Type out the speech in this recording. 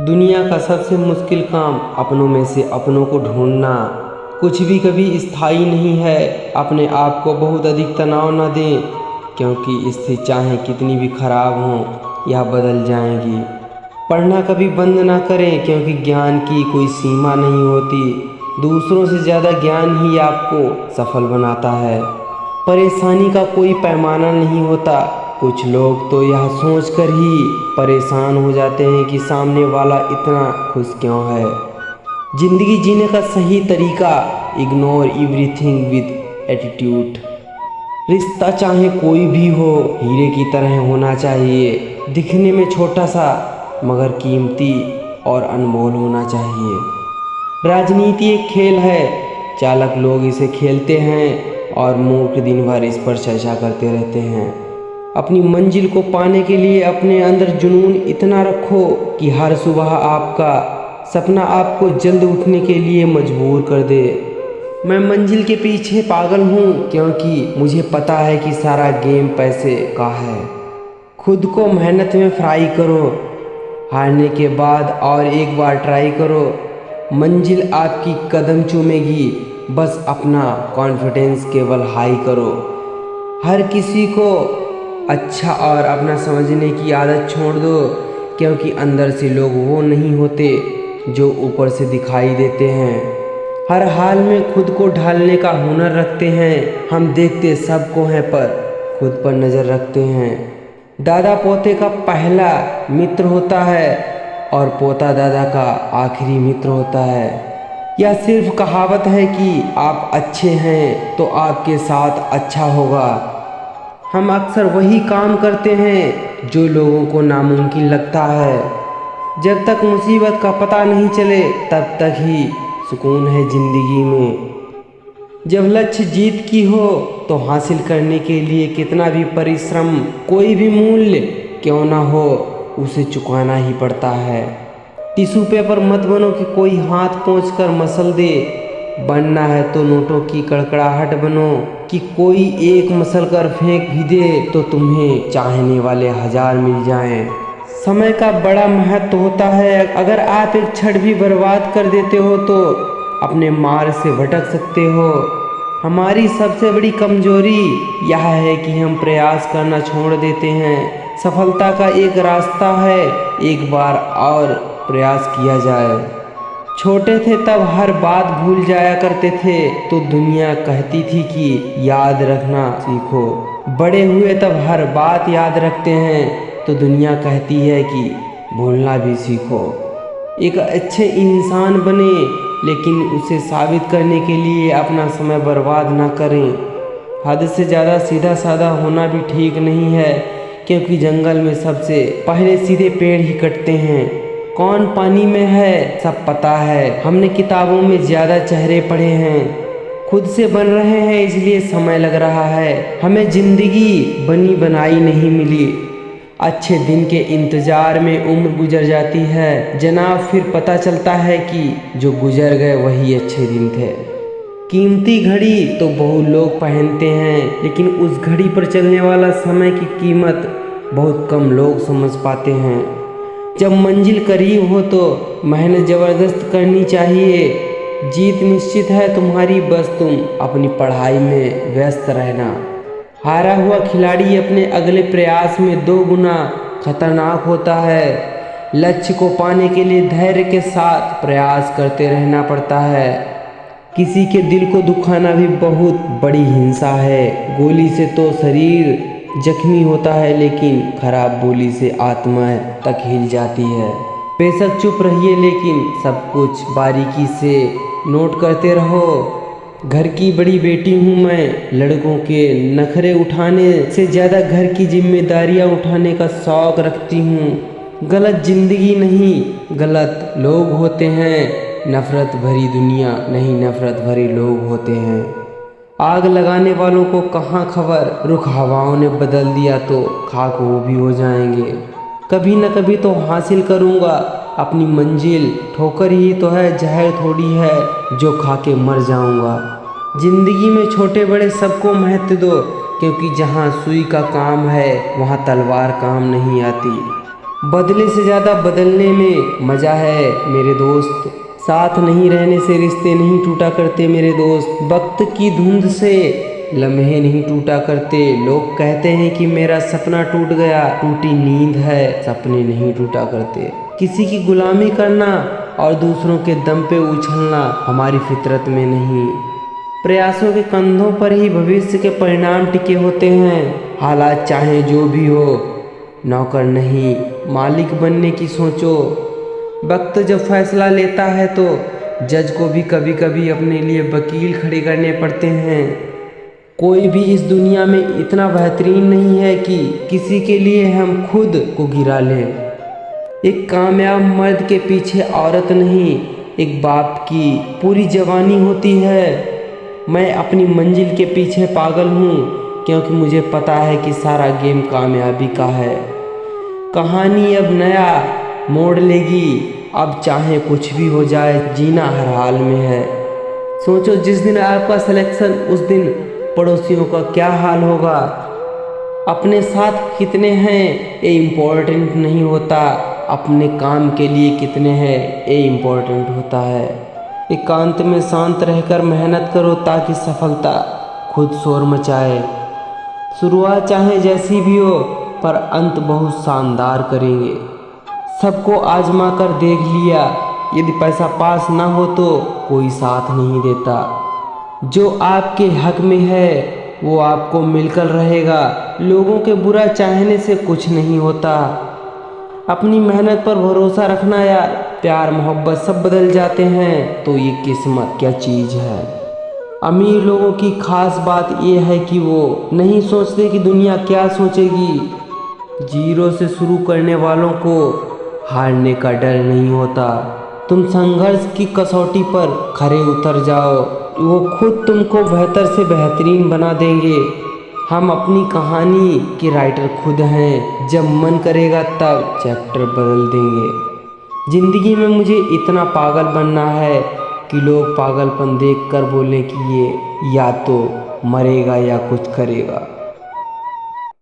दुनिया का सबसे मुश्किल काम अपनों में से अपनों को ढूंढना। कुछ भी कभी स्थायी नहीं है। अपने आप को बहुत अधिक तनाव न दें, क्योंकि इससे चाहे कितनी भी खराब हों यह बदल जाएंगी। पढ़ना कभी बंद ना करें, क्योंकि ज्ञान की कोई सीमा नहीं होती। दूसरों से ज़्यादा ज्ञान ही आपको सफल बनाता है। परेशानी का कोई पैमाना नहीं होता। कुछ लोग तो यह सोचकर ही परेशान हो जाते हैं कि सामने वाला इतना खुश क्यों है। जिंदगी जीने का सही तरीका, इग्नोर एवरीथिंग विद एटीट्यूड। रिश्ता चाहे कोई भी हो, हीरे की तरह होना चाहिए। दिखने में छोटा सा मगर कीमती और अनमोल होना चाहिए। राजनीति एक खेल है, चालाक लोग इसे खेलते हैं और मूर्ख दिन भर इस पर चर्चा करते रहते हैं। अपनी मंजिल को पाने के लिए अपने अंदर जुनून इतना रखो कि हर सुबह आपका सपना आपको जल्द उठने के लिए मजबूर कर दे। मैं मंजिल के पीछे पागल हूँ, क्योंकि मुझे पता है कि सारा गेम पैसे का है। खुद को मेहनत में फ्राई करो, हारने के बाद और एक बार ट्राई करो। मंजिल आपकी कदम चूमेगी, बस अपना कॉन्फिडेंस केवल हाई करो। हर किसी को अच्छा और अपना समझने की आदत छोड़ दो, क्योंकि अंदर से लोग वो नहीं होते जो ऊपर से दिखाई देते हैं। हर हाल में खुद को ढालने का हुनर रखते हैं। हम देखते सबको हैं पर खुद पर नज़र रखते हैं। दादा पोते का पहला मित्र होता है और पोता दादा का आखिरी मित्र होता है। यह सिर्फ कहावत है कि आप अच्छे हैं तो आपके साथ अच्छा होगा। हम अक्सर वही काम करते हैं जो लोगों को नामुमकिन लगता है। जब तक मुसीबत का पता नहीं चले तब तक ही सुकून है ज़िंदगी में। जब लक्ष्य जीत की हो तो हासिल करने के लिए कितना भी परिश्रम, कोई भी मूल्य क्यों ना हो, उसे चुकाना ही पड़ता है। टिश्यू पेपर मत बनो कि कोई हाथ पोंछ कर मसल दे। बनना है तो नोटों की कड़कड़ाहट बनो कि कोई एक मसल कर फेंक भी दे तो तुम्हें चाहने वाले 1000 मिल जाएं। समय का बड़ा महत्व होता है। अगर आप एक क्षण भी बर्बाद कर देते हो तो अपने मार्ग से भटक सकते हो। हमारी सबसे बड़ी कमजोरी यह है कि हम प्रयास करना छोड़ देते हैं। सफलता का एक रास्ता है, एक बार और प्रयास किया जाए। छोटे थे तब हर बात भूल जाया करते थे तो दुनिया कहती थी कि याद रखना सीखो। बड़े हुए तब हर बात याद रखते हैं तो दुनिया कहती है कि भूलना भी सीखो। एक अच्छे इंसान बने, लेकिन उसे साबित करने के लिए अपना समय बर्बाद ना करें। हद से ज़्यादा सीधा साधा होना भी ठीक नहीं है, क्योंकि जंगल में सबसे पहले सीधे पेड़ ही कटते हैं। कौन पानी में है सब पता है। हमने किताबों में ज़्यादा चेहरे पढ़े हैं, खुद से बन रहे हैं इसलिए समय लग रहा है। हमें ज़िंदगी बनी बनाई नहीं मिली। अच्छे दिन के इंतज़ार में उम्र गुजर जाती है जनाब, फिर पता चलता है कि जो गुजर गए वही अच्छे दिन थे। कीमती घड़ी तो बहुत लोग पहनते हैं, लेकिन उस घड़ी पर चलने वाला समय की कीमत बहुत कम लोग समझ पाते हैं। जब मंजिल करीब हो तो मेहनत ज़बरदस्त करनी चाहिए। जीत निश्चित है तुम्हारी, बस तुम अपनी पढ़ाई में व्यस्त रहना। हारा हुआ खिलाड़ी अपने अगले प्रयास में 2 गुना खतरनाक होता है। लक्ष्य को पाने के लिए धैर्य के साथ प्रयास करते रहना पड़ता है। किसी के दिल को दुखाना भी बहुत बड़ी हिंसा है। गोली से तो शरीर जख्मी होता है, लेकिन खराब बोली से आत्मा तक हिल जाती है। बेशक चुप रहिए, लेकिन सब कुछ बारीकी से नोट करते रहो। घर की बड़ी बेटी हूँ मैं, लड़कों के नखरे उठाने से ज़्यादा घर की जिम्मेदारियाँ उठाने का शौक़ रखती हूँ। गलत जिंदगी नहीं, गलत लोग होते हैं। नफ़रत भरी दुनिया नहीं, नफ़रत भरे लोग होते हैं। आग लगाने वालों को कहाँ खबर, रुख हवाओं ने बदल दिया तो खाक वो भी हो जाएंगे। कभी न कभी तो हासिल करूँगा अपनी मंजिल। ठोकर ही तो है, जहर थोड़ी है जो खा के मर जाऊँगा। जिंदगी में छोटे बड़े सबको महत्व दो, क्योंकि जहाँ सुई का काम है वहाँ तलवार काम नहीं आती। बदले से ज़्यादा बदलने में मज़ा है मेरे दोस्त। साथ नहीं रहने से रिश्ते नहीं टूटा करते मेरे दोस्त। वक्त की धुंध से लम्हे नहीं टूटा करते। लोग कहते हैं कि मेरा सपना टूट गया, टूटी नींद है, सपने नहीं टूटा करते। किसी की गुलामी करना और दूसरों के दम पे उछलना हमारी फितरत में नहीं। प्रयासों के कंधों पर ही भविष्य के परिणाम टिके होते हैं। हालात चाहे जो भी हो, नौकर नहीं मालिक बनने की सोचो। वक्त जब फैसला लेता है तो जज को भी कभी कभी अपने लिए वकील खड़े करने पड़ते हैं। कोई भी इस दुनिया में इतना बेहतरीन नहीं है कि किसी के लिए हम खुद को गिरा लें। एक कामयाब मर्द के पीछे औरत नहीं, एक बाप की पूरी जवानी होती है। मैं अपनी मंजिल के पीछे पागल हूँ क्योंकि मुझे पता है कि सारा गेम कामयाबी का है। कहानी अब नया मोड़ लेगी, अब चाहे कुछ भी हो जाए, जीना हर हाल में है। सोचो जिस दिन आपका सिलेक्शन, उस दिन पड़ोसियों का क्या हाल होगा। अपने साथ कितने हैं ये इम्पोर्टेंट नहीं होता, अपने काम के लिए कितने हैं ये इम्पोर्टेंट होता है। एकांत में शांत रहकर मेहनत करो ताकि सफलता खुद शोर मचाए। शुरुआत चाहे जैसी भी हो पर अंत बहुत शानदार करेंगे। सबको आजमा कर देख लिया, यदि पैसा पास ना हो तो कोई साथ नहीं देता। जो आपके हक में है वो आपको मिलकर रहेगा। लोगों के बुरा चाहने से कुछ नहीं होता। अपनी मेहनत पर भरोसा रखना यार। प्यार मोहब्बत सब बदल जाते हैं तो ये किस्मत क्या चीज़ है। अमीर लोगों की खास बात यह है कि वो नहीं सोचते कि दुनिया क्या सोचेगी। जीरो से शुरू करने वालों को हारने का डर नहीं होता। तुम संघर्ष की कसौटी पर खरे उतर जाओ, वो खुद तुमको बेहतर से बेहतरीन बना देंगे। हम अपनी कहानी के राइटर खुद हैं, जब मन करेगा तब चैप्टर बदल देंगे। ज़िंदगी में मुझे इतना पागल बनना है कि लोग पागलपन देखकर बोलें कि ये या तो मरेगा या कुछ करेगा।